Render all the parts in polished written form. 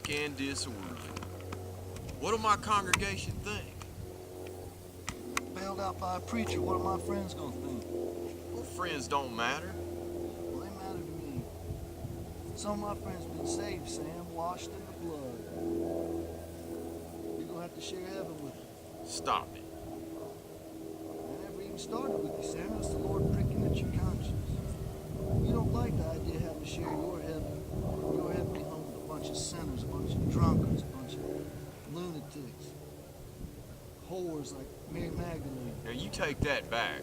dark and disorderly. What'll my congregation think? Bailed out by a preacher, what are my friends gonna think? Well, friends don't matter. Well, they matter to me. Some of my friends been saved, Sam, washed in the blood. You're gonna have to share heaven with them. Stop it. I never even started with you, Sam. It's the Lord pricking at your conscience. You don't like the idea of having to share your heavenly home with a bunch of sinners, a bunch of drunkards, a bunch of lunatics, whores like Mary Magdalene. Now you take that back.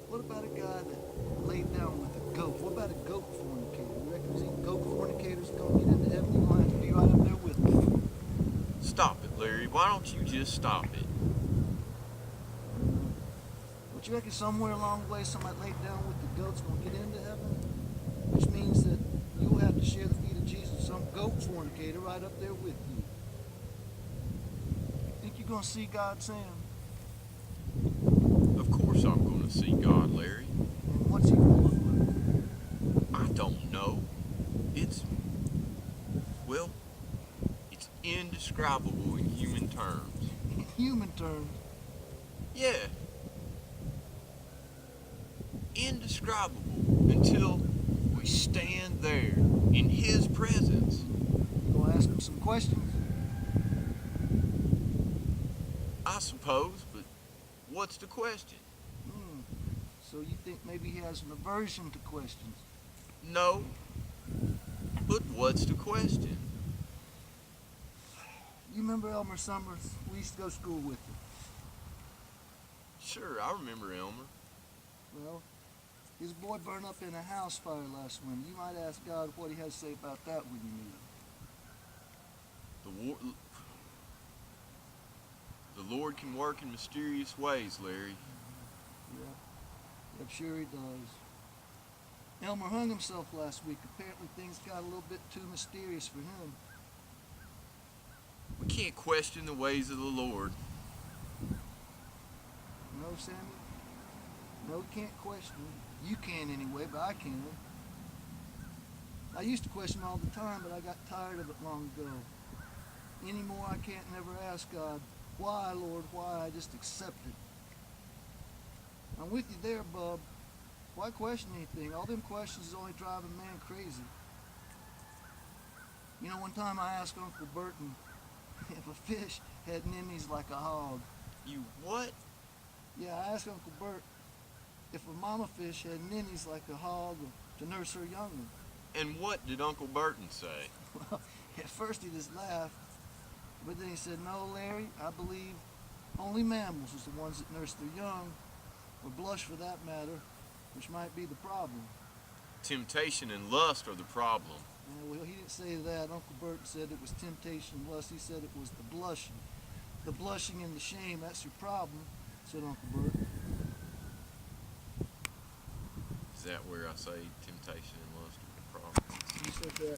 What about a guy that laid down with a goat? What about a goat fornicator? You reckon these goat fornicators gonna get into heaven? You're gonna have to be right up there with them. Stop it, Larry. Why don't you just stop it? But you reckon somewhere along the way somebody laid down with the goat's gonna get into heaven? Which means that you'll have to share the feet of Jesus, some goat fornicator right up there with you. Think you're gonna see God, Sam? Of course I'm gonna see God, Larry. And what's he gonna look like? I don't know. Well, it's indescribable in human terms. In human terms. Yeah. Indescribable until we stand there in His presence. You gonna ask him some questions? I suppose, but what's the question? So you think maybe he has an aversion to questions? No. But what's the question? You remember Elmer Summers? We used to go to school with him. Sure, I remember Elmer. Well, his boy burned up in a house fire last winter. You might ask God what he has to say about that when you meet him. The Lord can work in mysterious ways, Larry. Yep, sure he does. Elmer hung himself last week. Apparently things got a little bit too mysterious for him. We can't question the ways of the Lord. No, Sammy? No, we can't question him. You can anyway, but I can. I used to question him all the time, but I got tired of it long ago. Anymore, I can't never ask God, why, Lord, why? I just accept it. I'm with you there, bub. Why question anything? All them questions is only driving man crazy. You know, one time I asked Uncle Burton if a fish had ninnies like a hog. You what? Yeah, I asked Uncle Bert if a mama fish had ninnies like a hog to nurse her young ones. And what did Uncle Burton say? Well, at first he just laughed, but then he said, no, Larry, I believe only mammals is the ones that nurse their young, or blush for that matter, which might be the problem. Temptation and lust are the problem. Yeah, well, he didn't say that. Uncle Burton said it was temptation and lust. He said it was the blushing. The blushing and the shame, that's your problem, said Uncle Bert. Is that where I say temptation and lust are the problem? You said that.